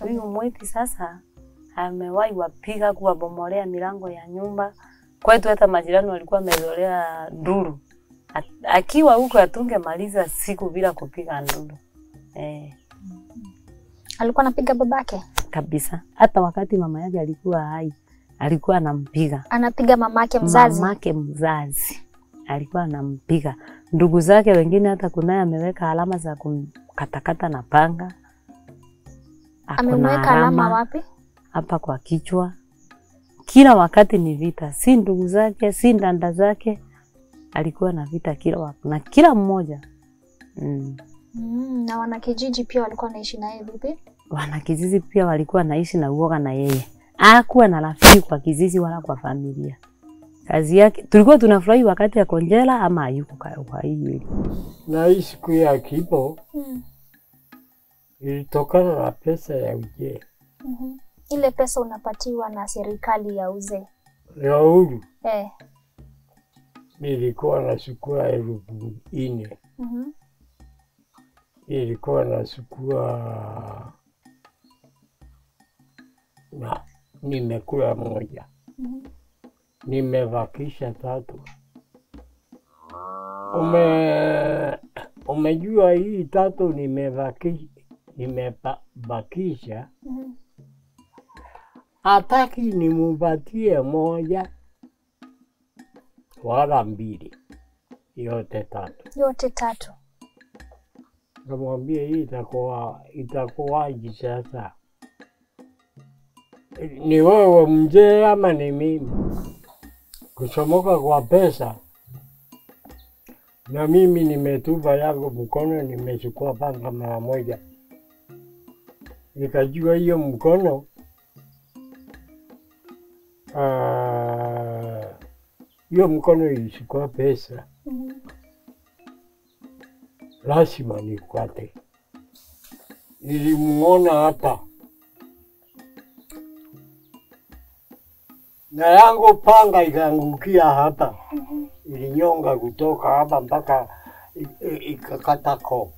Huyu mwiti sasa amewahi wapiga kuwabomolea milango ya nyumba. Kwetu hata majirani walikuwa wamezoea nduru. Akiwa huko atungemaliza siku bila kupiga nduru. Alikuwa anapiga babake? Kabisa. Hata wakati mama yake alikuwa hai, alikuwa anampiga. Anapiga mamake mzazi? Mamake mzazi. Alikuwa anampiga. Ndugu zake wengine hata kunaye ameweka alama za kumkatakata na panga. Ameweka alama wapi? Hapa kwa kichwa. Kila wakati ni vita. Si ndugu zake, si ndanda zake. Alikuwa na vita kila wakati. Na kila mmoja. Na wanakijiji pia walikuwa naishi na yeye vipi? Wanakijiji pia walikuwa naishi na uoga na yeye. Hakuwa na rafiki kwa kijiji wala kwa familia. Kazi yake tulikuwa tunafurahi wakati ya konjela ama hayuko kwa hii. Na hii siku ya kipo ilitokana na pesa ya uzee. Ile pesa unapatiwa na serikali ya uzee? Ya uhuru? Nilikuwa nasukua 4,000. Nilikuwa nasukua na nimekula moja. Nimevakisha 3. Umejua hii 3 nimebakisha. Hataki nimupatie moja wala 2. Yote 3. Yote 3. Namwambia hii itakuwaje sasa? Ni wewe mzee ama ni mimi? Kuchomoka kwa pesa. Na mimi nimetupa yangu mkono, nimechukua panga mara moja. Nikajua hiyo mkono hiyo mkono ilichukua pesa. Lazima nikwate. Nilimuona hapa. Na yangu panga ikaangukia hapa. Ilinyonga kutoka hapa mpaka ikakata koo.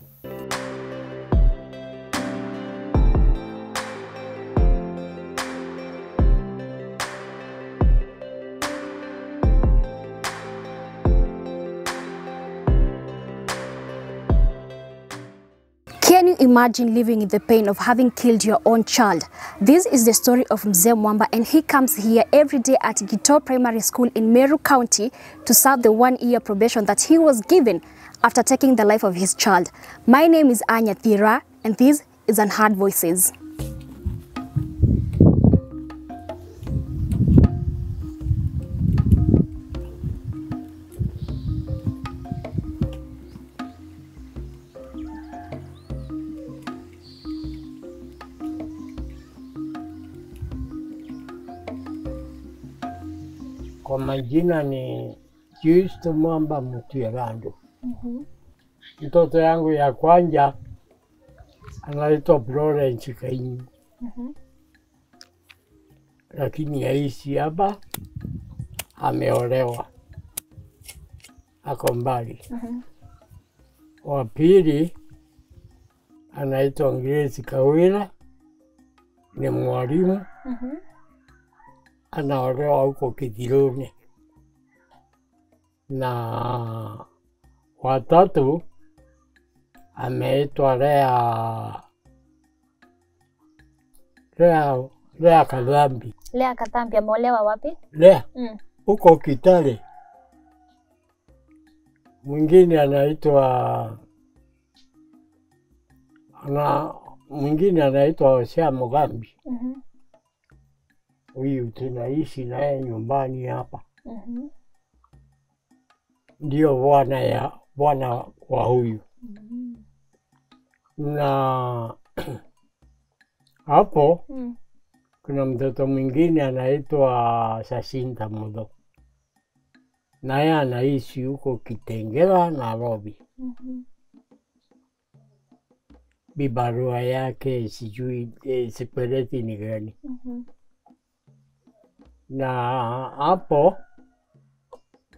Can you imagine living in the pain of having killed your own child? This is the story of Mzee Mwamba, and he comes here every day at Gito Primary School in Meru County to serve the 1-year probation that he was given after taking the life of his child. My name is Anya Thira, and this is Unheard Voices. Kwa majina ni Justo Mwamba Mutierando. Mtoto yangu ya kwanza anaitwa Florence Kaini. Lakini yaishi hapa, ameolewa. Ako mbali. Wa pili anaitwa Grace Kawira, ni mwalimu. Anaolewa huko Kidironi. Na watatu ameitwa Lea Kadhambi. Lea Kadhambi ameolewa wapi? Lea huko Kitale. Mwingine anaitwa Hosea Mugambi. Huyu tunaishi naye nyumbani hapa. Ndio bwana wa huyu. Na hapo kuna mtoto mwingine anaitwa Sasinta Mudo. Naye anaishi huko Kitengela, Nairobi. Bibarua yake sijui sipeleti ni gani. Na hapo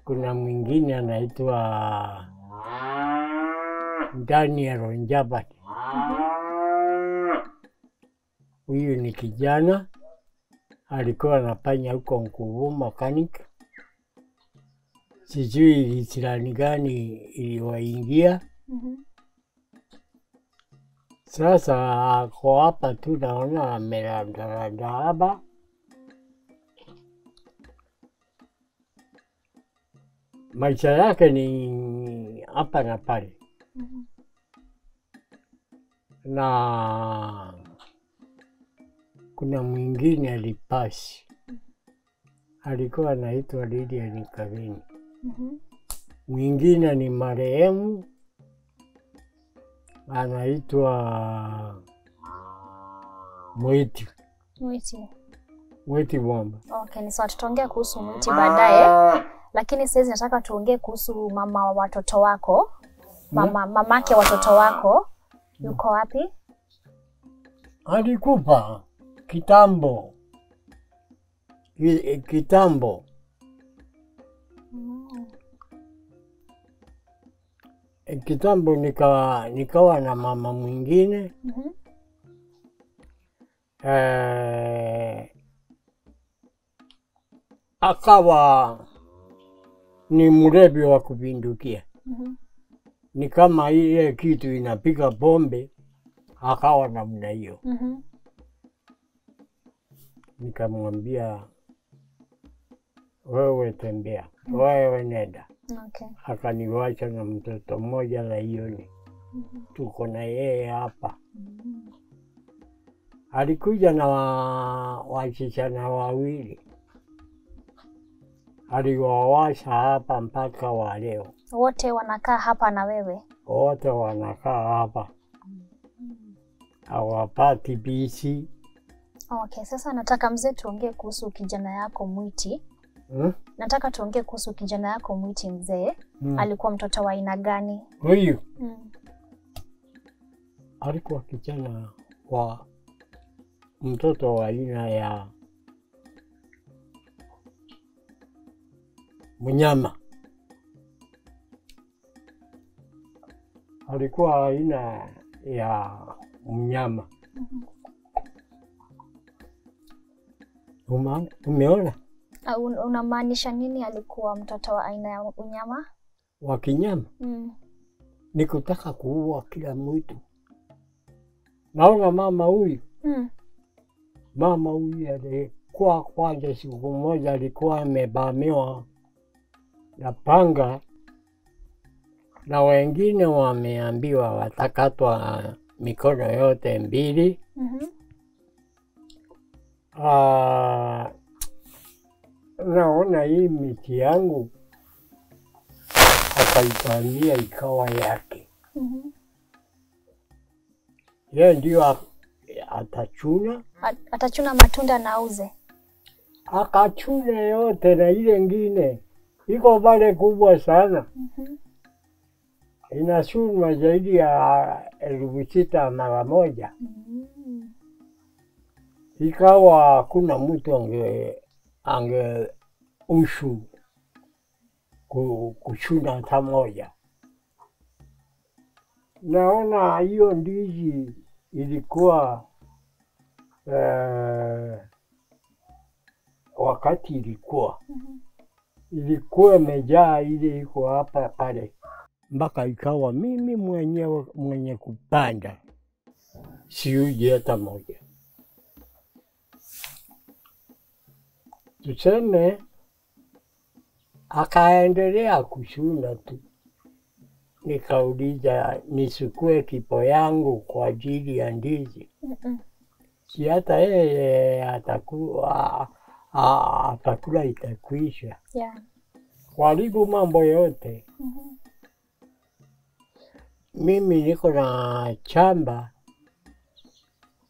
kuna mwingine anaitwa Daniel Njabati. Huyu ni kijana alikuwa anafanya huko Nkuvu mechanic. Sijui ilisirani gani iliwaingia. Sasa ako hapa tu naona amerandaranda hapa. Maisha yake ni hapa na pale. Na kuna mwingine alipasi. Alikuwa anaitwa Lydia Kavini. Mwingine ni marehemu anaitwa Mwiti. Mwiti Bomba. Okay, ni sawa, tutaongea kuhusu Mwiti baadaye. Lakini sasa nataka tuongee kuhusu mama wa watoto wako. Mamake watoto wako yuko wapi? Alikufa kitambo. Kitambo. Kitambo nikawa na mama mwingine. Akawa ni mlevi wa kupindukia. Ni kama ile kitu inapika pombe, akawa namna hiyo. Nikamwambia wewe tembea, wewe nenda. Okay. Akaniwacha na mtoto mmoja Laioni. Tuko na yeye hapa. Alikuja na wasichana wawili. Aliwawasha hapa mpaka wa leo. Wote wanakaa hapa na wewe? Wote wanakaa hapa. Hawapati bisi. Okay, sasa nataka mzee tuongee kuhusu kijana yako Mwiti. Nataka tuongee kuhusu kijana yako Mwiti mzee. Alikuwa mtoto wa aina gani? Huyu? Alikuwa kijana wa mtoto wa aina ya mnyama. Alikuwa aina ya mnyama. Umeona? Unamaanisha nini alikuwa mtoto wa aina ya unyama? Wa kinyama? Ni kutaka kuua kila mtu. Naona mama huyu. Mama huyu alikuwa kwanza siku moja alikuwa amebamiwa na panga. Na wengine wameambiwa watakatwa mikono yote mbili. Naona hii miti yangu akaipania ikawa yake. Yeye ndio atachuna. Atachuna matunda na auze? Akachuna yote na ile ngine. Iko pale kubwa sana. Inachunwa zaidi ya 6,000 mara moja. Ikawa hakuna mtu ange ushu kuchuna hata moja. Naona hiyo ndizi ilikuwa wakati ilikuwa imejaa ile iko hapa pale. Mpaka ikawa mimi mwenye kupanda. Siuji hata moja. Tuseme akaendelea kuchuna tu. Nikauliza nisukue kipo yangu kwa ajili ya ndizi. Si hata yeye atakula itakwisha. Karibu mambo yote. Mimi niko na chamba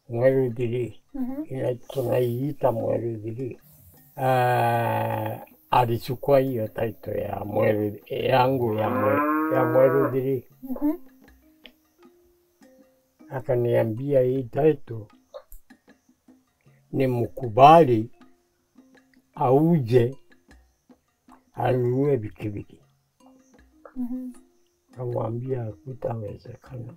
Mwerudhiri. Tunaiita Mwerudhiri. Alichukua hiyo title ya yangu ya Mwerudhiri. Akaniambia hii title ni mkubali auje anunue pikipiki. Kamwambia kutawezekana.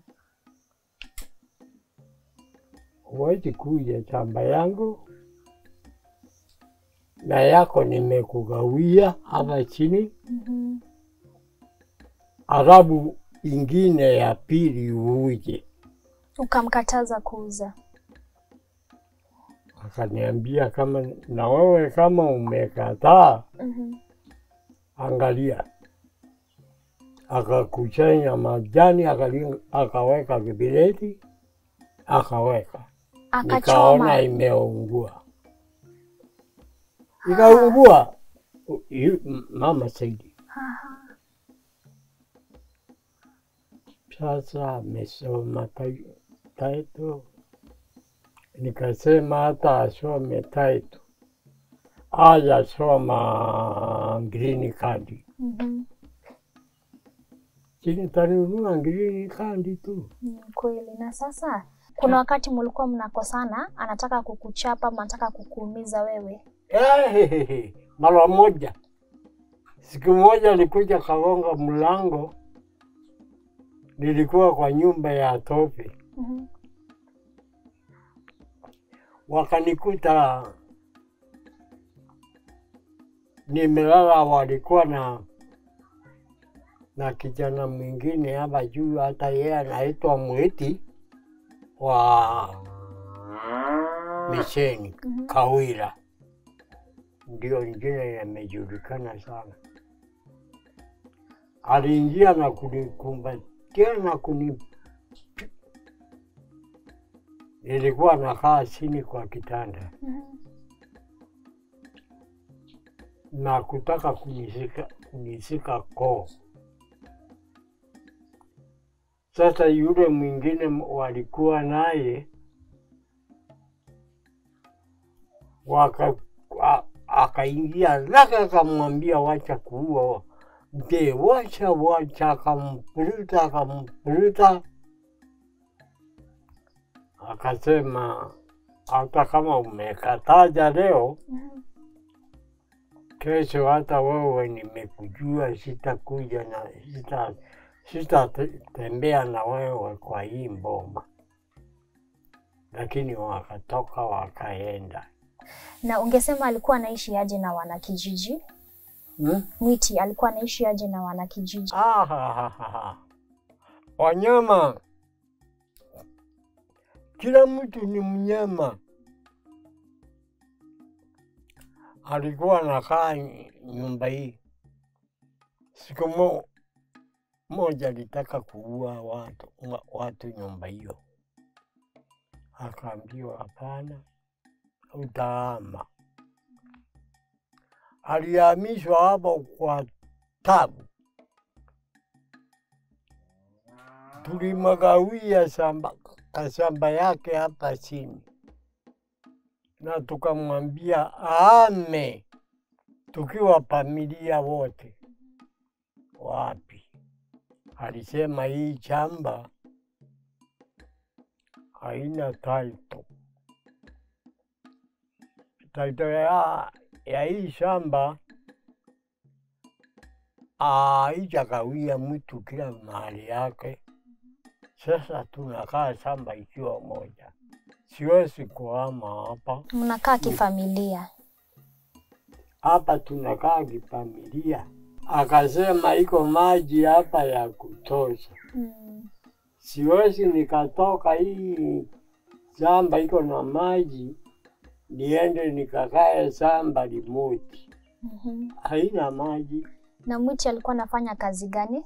huwezi kuja shamba yangu na yako nimekugawia hapa chini. Arabu ingine ya pili uje. Ukamkataza kuuza. Akaniambia kama na wewe kama umekataa, angalia. Akakusanya majani, akaweka kibireti, akaweka. Nikaona imeungua. Ikaungua. Mama Saidi. Sasa amesoma title. Nikasema hata asome title. Hajasoma green card. Chini tanunua green card tu. Kweli. Na sasa kuna wakati mlikuwa mnakosana, anataka kukuchapa, anataka kukuumiza wewe. Mara moja. Siku moja alikuja kagonga mlango. Nilikuwa kwa nyumba ya tope. Wakanikuta nimelala, walikuwa na kijana mwingine hapa juu, hata yeye anaitwa Mwiti wa Misheni, Kawira. Ndio ingine yamejulikana sana. Aliingia na kunikumbatia na nilikuwa nakaa chini kwa kitanda. Na kutaka kunisika koo. Sasa yule mwingine walikuwa naye akaingia laka, akamwambia wacha kuua. Mzee wacha, akampuruta. Akasema hata kama umekataja leo, kesho hata wewe nimekujua, sitakuja na sitatembea na wewe kwa hii mboma. Lakini wakatoka wakaenda. Na ungesema alikuwa anaishi aje na wanakijiji? Mwiti alikuwa anaishi aje na wanakijiji? Wanyama. Kila mtu ni mnyama. Alikuwa anakaa nyumba hii. Siku moja alitaka kuua watu nyumba hiyo. Akaambiwa hapana, utahama. Alihamishwa hapo kwa tabu. Tulimgawia shamba yake hapa chini. Na tukamwambia ahame tukiwa familia wote. Wapi? Alisema hii shamba haina title. Title ya hii shamba haijakawia mtu kila mahali yake. Sasa tunakaa shamba ikiwa moja. Siwezi kuhama hapa. Mnakaa kifamilia. Hapa tunakaa kifamilia. Akasema iko maji hapa ya kutosha. Siwezi nikatoka hii shamba iko na maji niende nikakae shamba limoti. Haina maji. Na Mwiti alikuwa anafanya kazi gani?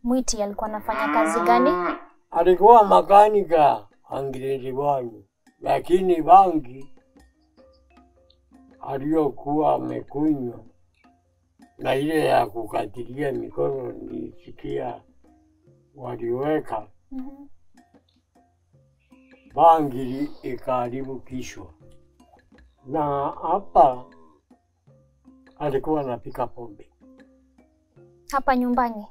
Mwiti alikuwa anafanya kazi gani? Alikuwa makanika Angiribani, lakini bangi aliyokuwa amekunywa na ile ya kukatilia mikono nisikia waliweka bangi ikaharibu kichwa. Na hapa alikuwa anapika pombe. Hapa nyumbani?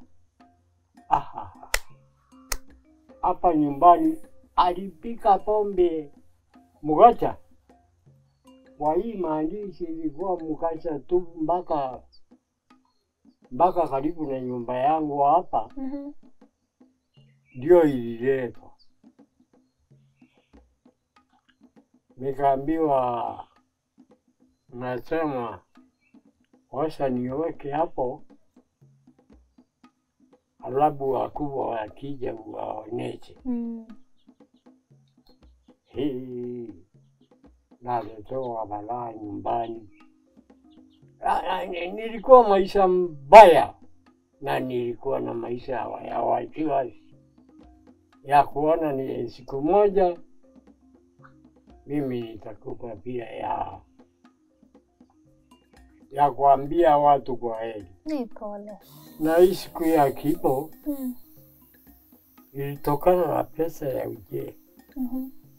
Hapa nyumbani alipika pombe. Mugacha. Kwa hii maandishi ilikuwa Mugacha tu mpaka karibu na nyumba yangu hapa. Ndio ililetwa. Nikaambiwa nasema washa niweke hapo, alafu wakubwa wakija waonyeshe. Hii naletoa balaa nyumbani. Nilikuwa maisha mbaya, na nilikuwa na maisha ya wasiwasi ya kuona ni siku moja mimi nitakufa pia, ya kuambia watu kwa heri. Ni pole. Na hii siku ya kifo ilitokana na pesa ya uzee.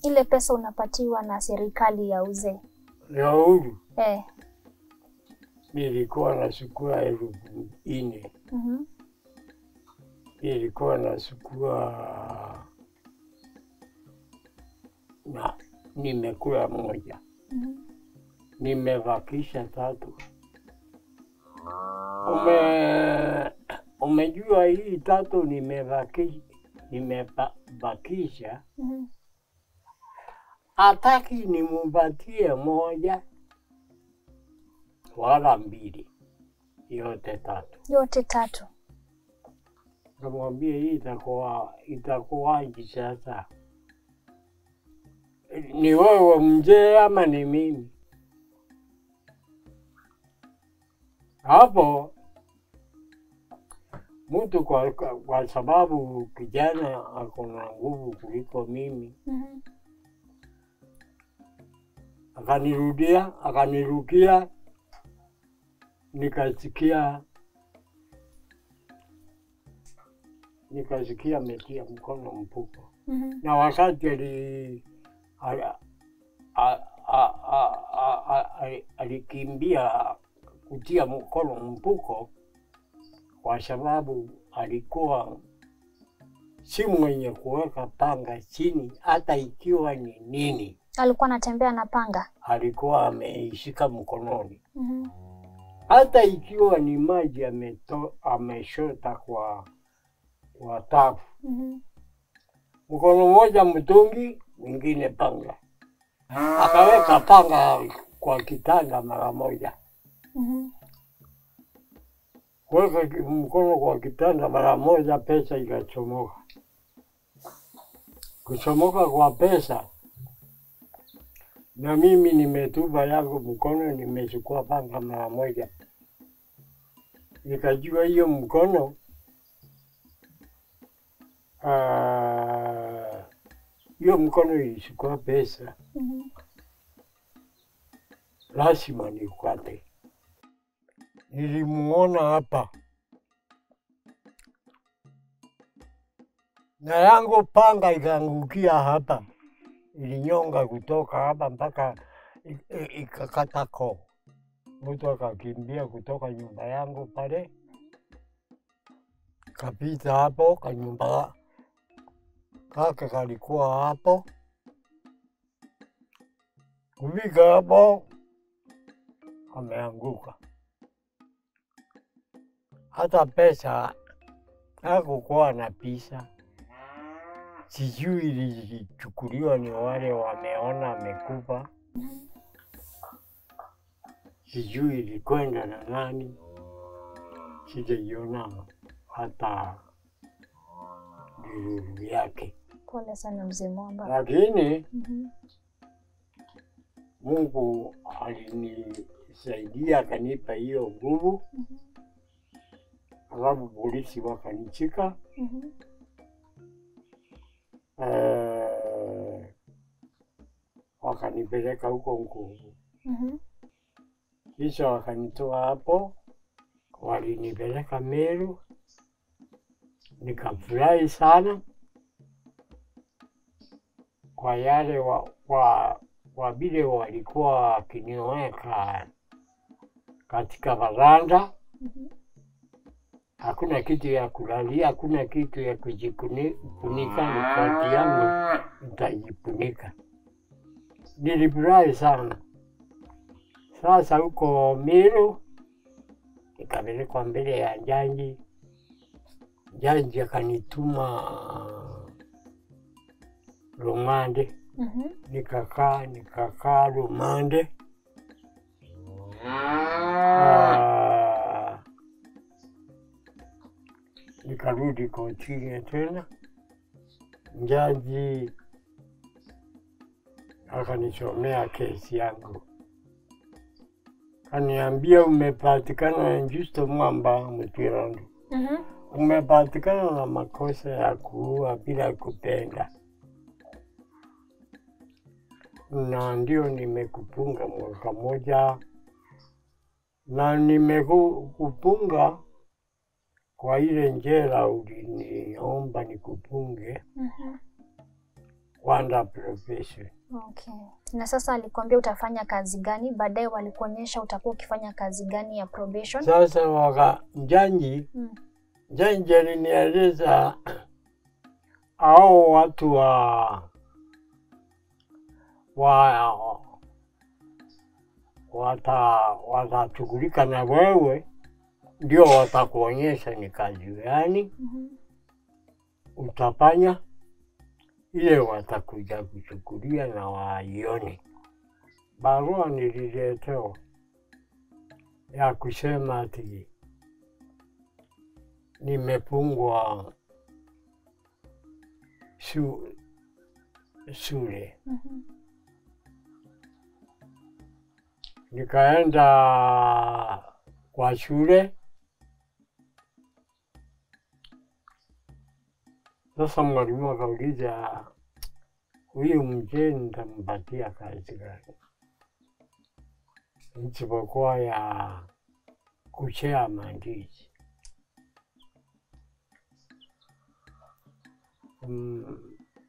Ile pesa unapatiwa na serikali ya uzee ya uhuru. Eh. Nilikuwa nasukua 4,000. Nilikuwa nasukua na nimekula moja. Nimebakisha 3. Umejua hii 3 nimebakisha. Hataki nimupatie moja wala 2, yote 3. Yote 3. Namwambia hii itakuwaje sasa? Ni wewe mzee ama ni mimi? Hapo mtu kwa sababu kijana akona nguvu kuliko mimi, akanirukia, nikasikia ametia mkono mfuko. Na wakati alikimbia kutia mkono mfuko, kwa sababu alikuwa si mwenye kuweka panga chini, hata ikiwa ni nini. Alikuwa anatembea na panga. Alikuwa ameishika mkononi. Hata ikiwa ni maji ameshota kwa tafu. Mkono mmoja mtungi, mwingine panga. Akaweka panga kwa kitanda mara moja. Kuweka mkono kwa kitanda mara moja, pesa ikachomoka. Kuchomoka kwa pesa, na mimi nimetupa yangu mkono, nimechukua panga mara moja. Nikajua hiyo mkono ilichukua pesa. Lazima nikate. Nilimuona hapa, na yangu panga ikaangukia hapa. Ilinyonga kutoka hapa mpaka ikakata koo. Mtu akakimbia kutoka nyumba yangu pale, kapita hapo kanyumba kake kalikuwa hapo. Kufika hapo ameanguka. Hata pesa hakukuwa na pesa. Sijui ilichukuliwa ni wale wameona amekufa. Sijui ilikwenda na nani. Sijaiona hata diruru yake. Pole sana mzee Mwamba. Lakini Mungu alinisaidia, akanipa hiyo nguvu. Alafu polisi wakanichika. Wakanipeleka huko Nguvu. Kisha wakanitoa hapo, walinipeleka Meru. Nikafurahi sana kwa yale wa vile walikuwa wakiniweka katika varanda. Hakuna kitu ya kulalia, hakuna kitu ya kujifunika. Nikati yangu nitajifunika. Nilifurahi sana. Sasa huko Meru nikapelekwa mbele ya jaji. Jaji akanituma rumande nikakaa rumande. Nikarudi kotini tena. Jaji akanisomea kesi yangu. Kaniambia umepatikana na Justo Mwamba Mutirondo. Umepatikana na makosa ya kuua bila kupenda. Na ndio nimekupunga mwaka moja. Na nimekupunga kwa ile njera uliniomba nikupunge. Wanda profession. Okay. Na sasa alikwambia utafanya kazi gani? Baadaye walikuonyesha utakuwa ukifanya kazi gani ya probation? Sasa Jaji alinieleza hao watu watashughulika na wewe, ndio watakuonyesha ni kazi gani utafanya, ile watakuja kuchukulia na waione. Barua nililetewa ya kusema ati nimepungwa shule. Nikaenda kwa shule. Sasa mwalimu akauliza, huyu mzee nitampatia kazi gani? Isipokuwa ya kuchea mandizi.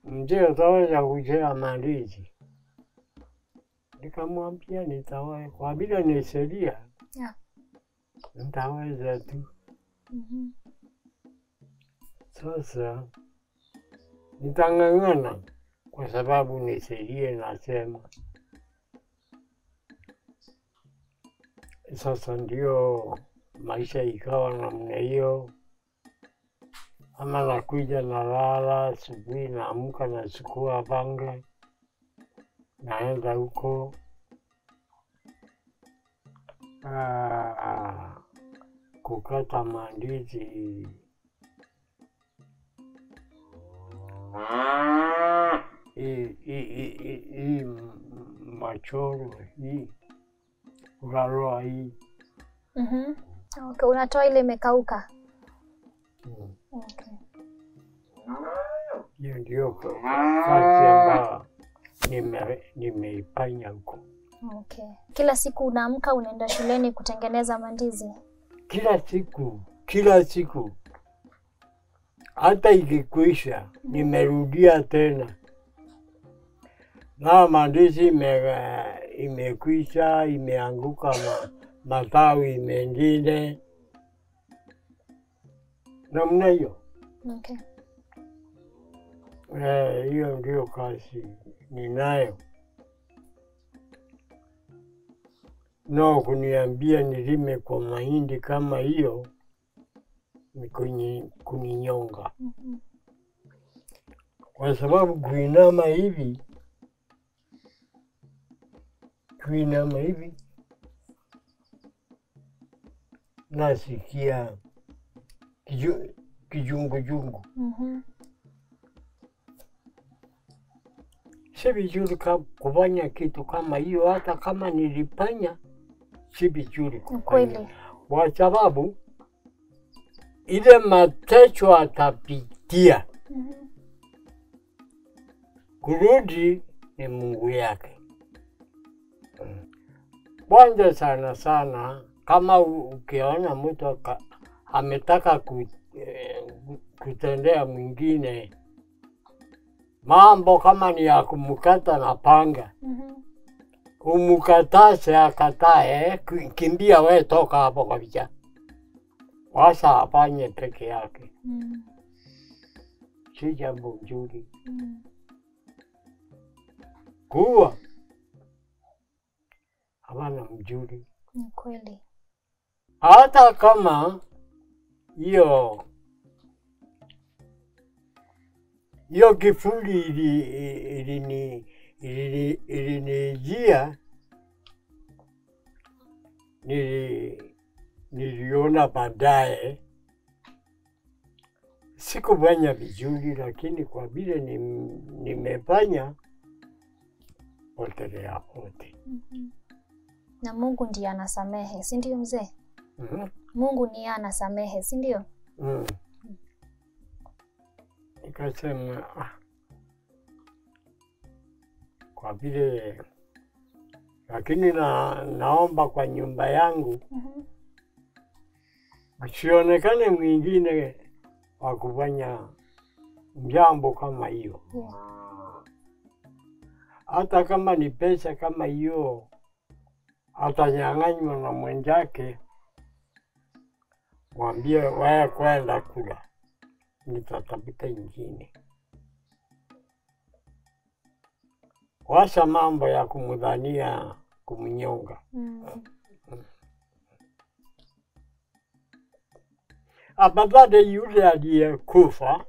Mzee ataweza kuchea mandizi? Nikamwambia nitaweza, kwa vile ni sheria. Nitaweza tu. Sasa nitang'ang'ana kwa sababu ni sheria inasema. Sasa ndio maisha ikawa namna hiyo. Ama nakuja nalala, asubuhi naamka nachukua panga, naenda huko kukata mandizi. Hii machoro hii uraroa hii. Okay, unatoa ile imekauka. Okay. Hiyo ndio kazi ambayo nimeifanya huko. Okay. Kila siku unaamka unaenda shuleni kutengeneza mandizi? Kila siku. Hata ikikwisha, nimerudia tena. Na mandizi imekwisha, imeanguka matawi mengine. Namna hiyo. Okay. Hiyo ndio kazi ninayo. No, kuniambia nilime kwa mahindi kama hiyo ni kuninyonga. Kwa sababu kuinama hivi nasikia kijungu. Si vizuri kufanya kitu kama hiyo, hata kama nilifanya si vizuri kufanya. Kwa sababu ile mateso atapitia, kurudi ni Mungu yake. Kwanza sana kama ukiona mtu ametaka kutendea mwingine mambo kama ni ya kumkata na panga, umukataze akatae, kimbia we toka hapo kabisa. Wasa afanye peke yake. Si jambo nzuri. Kuwa hawana mzuri. Ni kweli. Hata kama hiyo kifuli ilinijia, niliona baadaye. Sikufanya vizuri, lakini kwa vile nimefanya, potelea pote. Na Mungu ndiye anasamehe, si ndio mzee? Mungu ndiye anasamehe, si ndio? Nikasema kwa vile, lakini naomba kwa nyumba yangu usionekane mwingine wa kufanya jambo kama hiyo. Hata kama ni pesa kama hiyo atanyang'anywa na mwenzake, mwambie wewe kwenda kula, nitatafuta ingine. Washa mambo ya kumdhania kumnyonga. Afadhali yule aliyekufa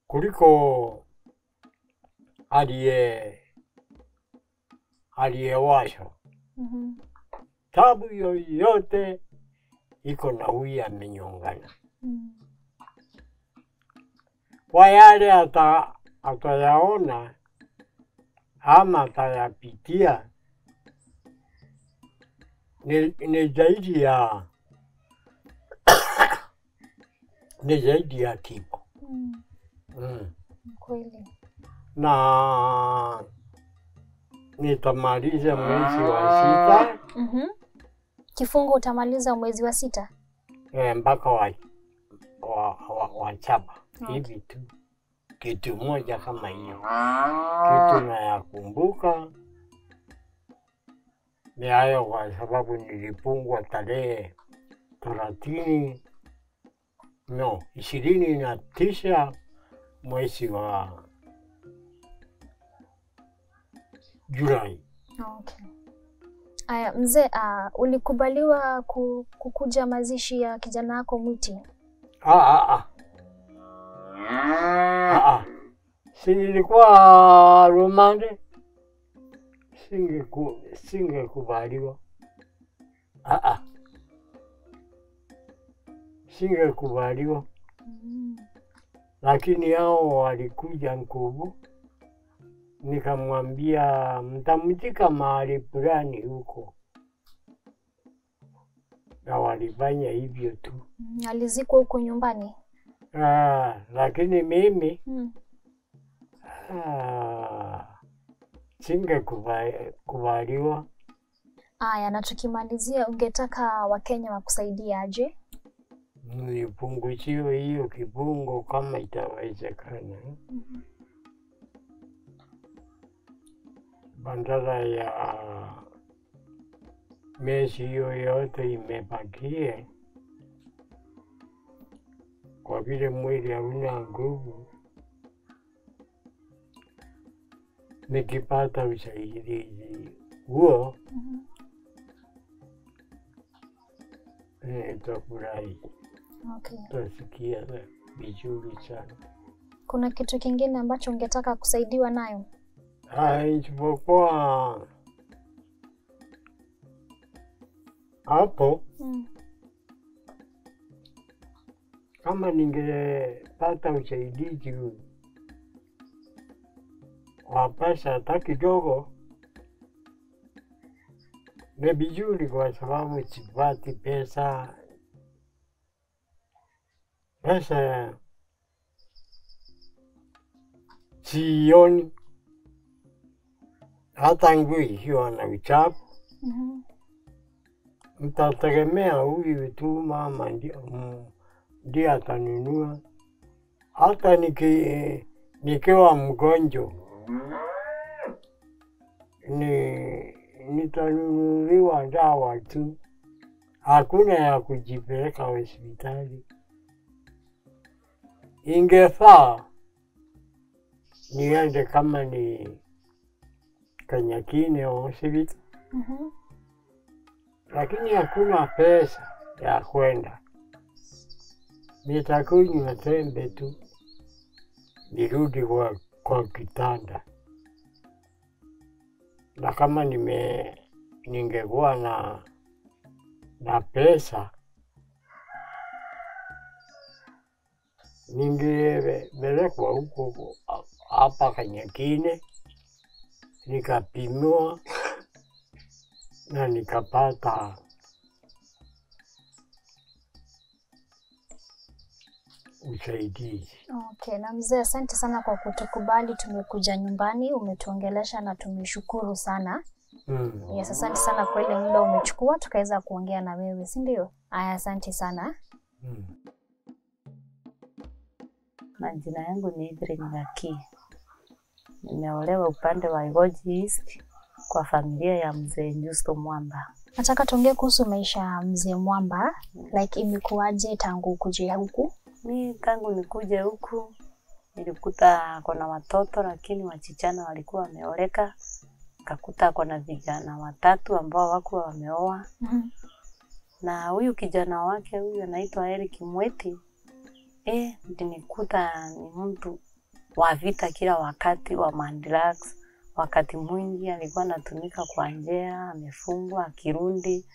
kuliko aliyewashwa. Tabu yoyote iko na huyu amenyongana. Kwa yale atayaona ama atayapitia, ni zaidi ya ni zaidi ya kifo. Kweli. Na nitamaliza mwezi wa 6. Kifungo utamaliza mwezi wa 6? Mpaka wa 7. Hivi tu. Kitu moja kama hiyo. Kitu nayakumbuka ni hayo, kwa sababu nilifungwa tarehe 29 mwezi wa Julai. Okay. Aya mzee, ulikubaliwa kukuja mazishi ya kijana wako Mwiti? Si nilikuwa rumande, singekubaliwa. Singekubaliwa. Lakini hao walikuja Nkubu, nikamwambia mtamtika mahali fulani huko, na walifanya hivyo tu. Alizikwa huko nyumbani? Lakini mimi singekubaliwa. Aya, na tukimalizia, ungetaka Wakenya wakusaidia aje? Nipunguziwe hiyo kifungo kama itawezekana. Bandara ya miezi hiyo yote imebakia, kwa vile mwili hauna nguvu. Nikipata usaidizi huo, nitafurahi. Okay. Tasikia vizuri sana. Kuna kitu kingine ambacho ungetaka kusaidiwa nayo? Isipokuwa hapo, kama ningepata usaidizi wa pesa hata kidogo, ni vizuri, kwa sababu sipati pesa. Pesa sioni, hata nguo ikiwa na uchafu. Mtategemea huyu tu mama ndiye atanunua. Hata nikiwa mgonjwa nitanunuliwa dawa tu, hakuna ya kujipeleka hospitali. Ingefaa niende kama ni Kanyakini hospitali, lakini hakuna pesa ya kwenda. Nitakunywa tembe tu nirudi kwa kitanda. na kama ningekuwa na pesa ningebelekwa huko hapa Kanyakine, nikapimiwa na nikapata usaidizi. Okay, na mzee, asante sana kwa kutukubali. Tumekuja nyumbani, umetuongelesha na tumeshukuru sana. Yes, asante sana kwa ile muda umechukua tukaweza kuongea na wewe, si ndio? Aya, asante sana. Majina yangu ni Evelyn Ngaki. Nimeolewa upande wa Igoji East kwa familia ya mzee Justo Mwamba. Nataka tuongee kuhusu maisha ya mzee Mwamba. Like imekuaje tangu kuja huku? Mimi tangu nikuje huku nilikuta kuna watoto lakini wachichana walikuwa wameoleka. Kakuta kuna vijana watatu ambao hawakuwa wameoa. Na huyu kijana wake huyu anaitwa Eric Mweti. Nilikuta ni mtu wa vita kila wakati, wa mandirax. Wakati mwingi alikuwa anatumika kwa njera, amefungwa, akirundi,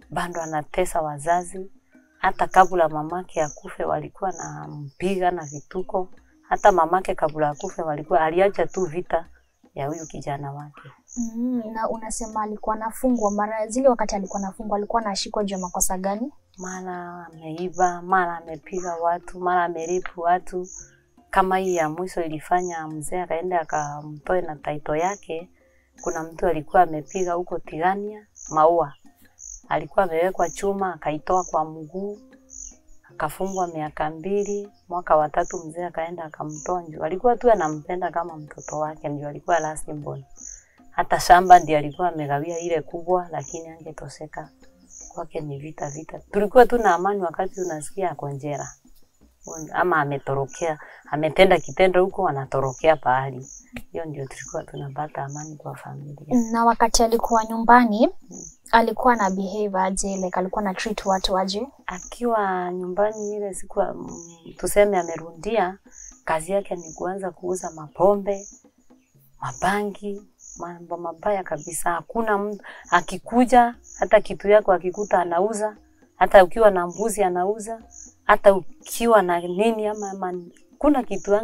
bado anatesa wazazi. Hata kabla mamake akufe walikuwa na mpiga na vituko. Hata mamake kabla akufe walikuwa aliacha tu vita ya huyu kijana wake. Na unasema alikuwa anafungwa, mara zile wakati alikuwa anafungwa alikuwa anashikwa juu ya makosa gani? Mara ameiba, mara amepiga watu, mara ameripu watu. Kama hii ya mwisho ilifanya mzee akaenda akamtoe na taito yake. Kuna mtu alikuwa amepiga huko Tigania, Maua. Alikuwa amewekwa chuma, akaitoa kwa mguu, akafungwa miaka 2, mwaka wa 3 mzee akaenda akamtoa nje. Alikuwa tu anampenda kama mtoto wake, ndio alikuwa last born. Hata shamba ndiye alikuwa amegawia ile kubwa, lakini angetoseka. Kwake ni vita. Tulikuwa tu na amani wakati unasikia ako njera. Ama ametorokea, ametenda kitendo huko anatorokea pahali. Hiyo ndio tulikuwa tunapata amani kwa familia. Na wakati alikuwa nyumbani, alikuwa na behave aje? Like alikuwa na treat watu aje? Akiwa nyumbani ile siku tuseme amerundia, kazi yake ni kuanza kuuza mapombe, mabangi, mambo mabaya kabisa. Hakuna mtu akikuja hata kitu yako akikuta anauza, hata ukiwa na mbuzi anauza, hata ukiwa na nini ama kuna kitu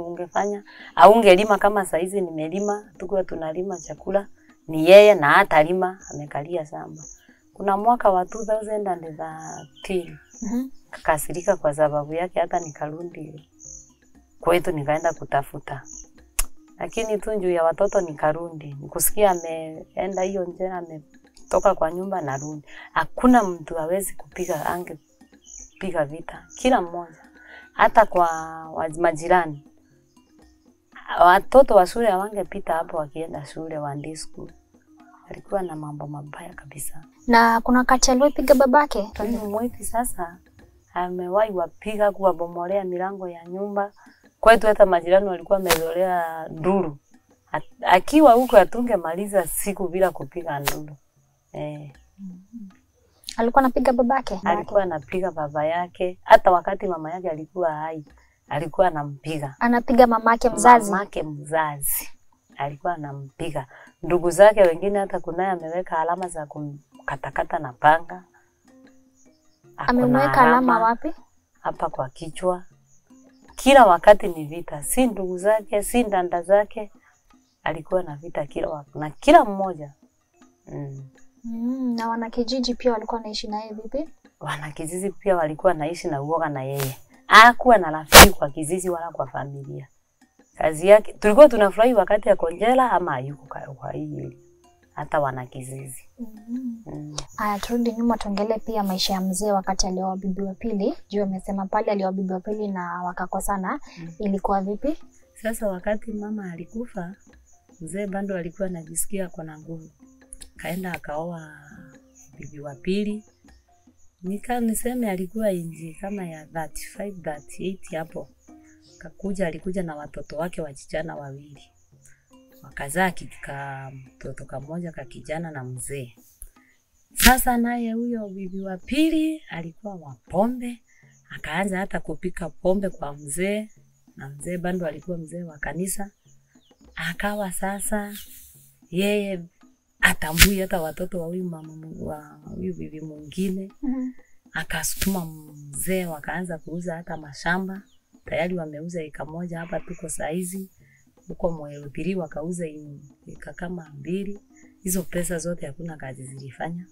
ungefanya au ungelima kama saizi nimelima, tukua tunalima chakula, ni yeye na hata lima amekalia shamba. Kuna mwaka wa 2013 kakasirika kwa sababu yake, hata nikarundi kwetu nikaenda kutafuta. Lakini tu juu ya watoto nikarundi. Nikusikia ameenda hiyo njera, ametoka kwa nyumba na rundi. Hakuna mtu hawezi kupiga, angepiga vita. Kila mmoja. Hata kwa majirani. Watoto wa shule hawangepita hapo wakienda shule waende school. Alikuwa na mambo mabaya kabisa. Na kuna wakati alipiga babake? Mwezi sasa amewahi wapiga kuwabomolea milango ya nyumba. Kwetu hata majirani walikuwa wamezoea nduru. Akiwa huko atungemaliza siku bila kupiga nduru. Alikuwa anapiga babake? Alikuwa anapiga baba yake. Hata wakati mama yake alikuwa hai, alikuwa anampiga. Anapiga mamake mzazi? Mamake mzazi. Alikuwa anampiga. Ndugu zake wengine hata kunaye ameweka alama za kumkatakata na panga. Ameweka alama wapi? Hapa kwa kichwa. Kila wakati ni vita. Si ndugu zake, si ndanda zake. Alikuwa na vita kila wakati. Na kila mmoja. Na wanakijiji pia walikuwa naishi naye vipi? Wanakijiji pia walikuwa naishi na uoga na yeye. Hakuwa na rafiki kwa kizizi wala kwa familia. Kazi yake tulikuwa tunafurahi wakati ya konjela ama hayuko kwa hii. Hata wanakizizi. Aya, turudi nyuma tuongelee pia maisha ya mzee wakati alioa bibi wa pili. Juu amesema pale alioa bibi wa pili na wakakosana. Ilikuwa vipi? Sasa wakati mama alikufa, mzee bado alikuwa anajisikia kuna nguvu. Kaenda akaoa bibi wa pili. Niseme alikuwa inji kama ya 35, 38 hapo. Alikuja na watoto wake wachichana 2. Wakazaa mtoto kamoja kakijana na mzee. Sasa naye huyo bibi wa pili alikuwa wa pombe. Akaanza hata kupika pombe kwa mzee. Na mzee bado alikuwa mzee wa kanisa. Akawa sasa yeye atambui hata watoto wa huyu mama wa huyu bibi mwingine. Akasukuma mzee wakaanza kuuza hata mashamba. Tayari wameuza eka moja hapa tuko saizi. Huko Mwelupiri wakauza eka kama 2. Hizo pesa zote hakuna kazi zilifanya.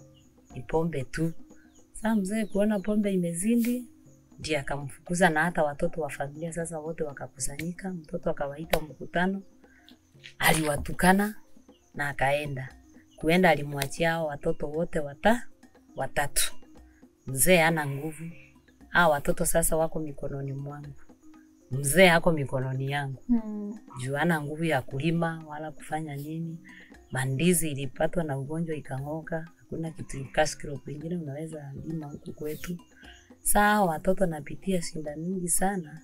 Ni pombe tu. Sasa mzee kuona pombe imezindi, ndiye akamfukuza na hata watoto wa familia sasa wote wakakusanyika. Mtoto akawaita mkutano. Aliwatukana na akaenda. Kuenda alimwachia hao watoto wote 3. Mzee hana nguvu. Hao watoto sasa wako mikononi mwangu. Mzee hako mikononi yangu. Juu hana nguvu ya kulima wala kufanya nini. Mandizi ilipatwa na ugonjwa ikang'oka. Hakuna kitu cash crop ingine unaweza lima huku kwetu. Saa watoto napitia shida mingi sana.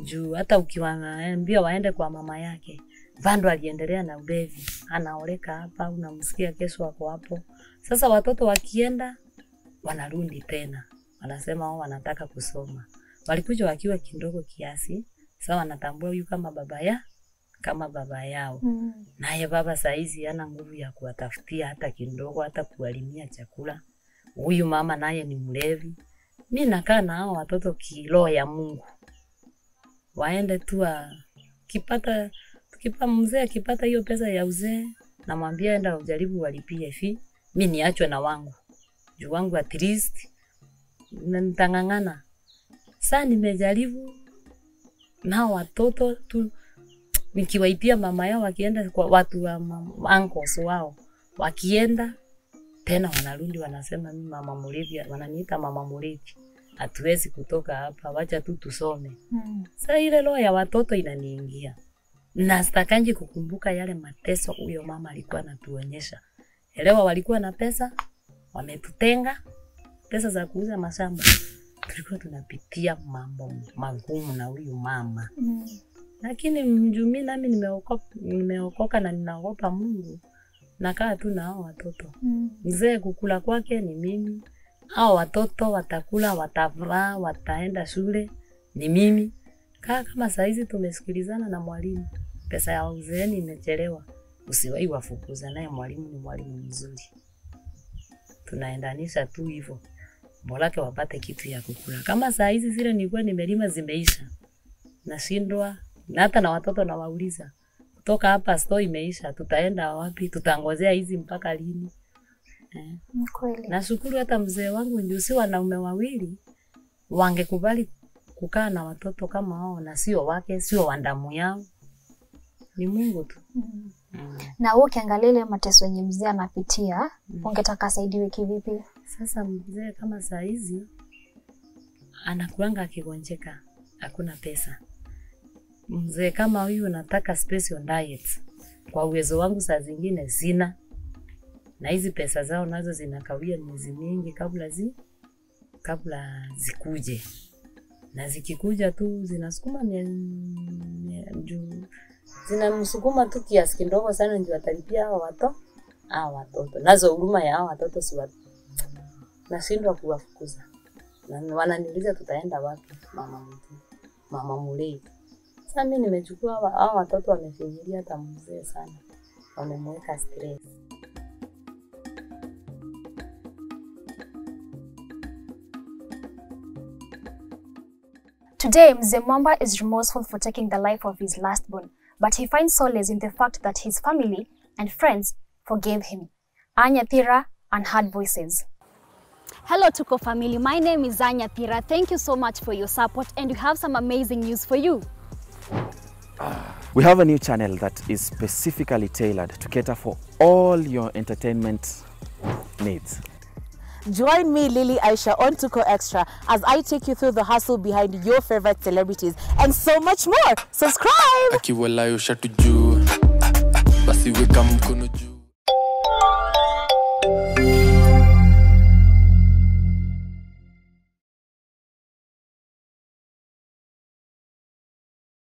Juu hata ukiwaambia waende kwa mama yake, bado aliendelea na ulevi. Anaoleka hapa, unamsikia kesho wako hapo. Sasa watoto wakienda wanarudi tena. Wanasema wao wanataka kusoma. Walikuja wakiwa kidogo kiasi, sasa wanatambua huyu kama baba yao. Naye baba saizi hana nguvu ya kuwatafutia hata kidogo, hata kuwalimia chakula. Huyu mama naye ni mlevi. Mimi nakaa na hao watoto kiroho ya Mungu. Waende tu mzee akipata hiyo pesa ya uzee, namwambia enda ujaribu walipie fee. Mimi niachwe na wangu. Juu wangu at least nitangangana. Sasa nimejaribu na watoto tu nikiwaipia mama yao wakienda kwa watu wa uncles wao. Wakienda tena wanarudi wanasema mimi mama Mulevi, wananiita mama Mulevi. Hatuwezi kutoka hapa, wacha tu tusome. Sasa ile roho ya watoto inaniingia. Na sitakangi kukumbuka yale mateso huyo mama alikuwa anatuonyesha. Elewa walikuwa na pesa, wametutenga pesa za kuuza mashamba. Tulikuwa tunapitia mambo magumu na huyu mama. Lakini mjumi nami nimeokoka na ninaogopa Mungu. Nakaa tu na hao watoto. Mzee kukula kwake ni mimi. Hao watoto watakula, watavaa, wataenda shule ni mimi. Kama saizi tumesikilizana na mwalimu. Pesa ya uzeeni imechelewa. Usiwahi wafukuza, naye mwalimu ni mwalimu mzuri. Tunaendanisha tu hivyo. Bolake wapate kitu ya kukula. Kama saizi zile nilikuwa nimelima zimeisha. Nashindwa na hata na watoto na wauliza. Kutoka hapa store imeisha, tutaenda wapi? Tutangozea hizi mpaka lini? Kweli. Nashukuru hata mzee wangu ndio si wanaume wawili wangekubali kukaa na watoto kama hao na sio wake, sio wandamu yao. Ni Mungu tu. Na wewe ukiangalia ile mateso yenye mzee anapitia, ungetaka asaidiwe kivipi? Sasa mzee kama saa hizi anakuanga akigonjeka, hakuna pesa. Mzee kama huyu nataka special diet. Kwa uwezo wangu saa zingine sina. Na hizi pesa zao nazo zinakawia miezi mingi kabla zikuje. Na zikikuja tu zinasukuma zinamsukuma tu kiasi kidogo sana ndio atalipia hao watoto. Nazo huruma ya hao watoto si watu. Nashindwa kuwafukuza. Na wananiuliza tutaenda wapi mama Mulevi. Sasa mimi nimechukua hao watoto wamefinyilia hata mzee sana. Wamemweka stress. Today, Mzee Mwamba is remorseful for taking the life of his lastborn, but he finds solace in the fact that his family and friends forgave him. Anya Thira, Unheard Voices. Hello Tuko family, my name is Anya Thira. Thank you so much for your support, and we have some amazing news for you. We have a new channel that is specifically tailored to cater for all your entertainment needs. Join me, Lily Aisha, on Tuko Extra as I take you through the hustle behind your favorite celebrities and so much more. Subscribe! Akiwalayo shatu juu, basi weka mkono juu.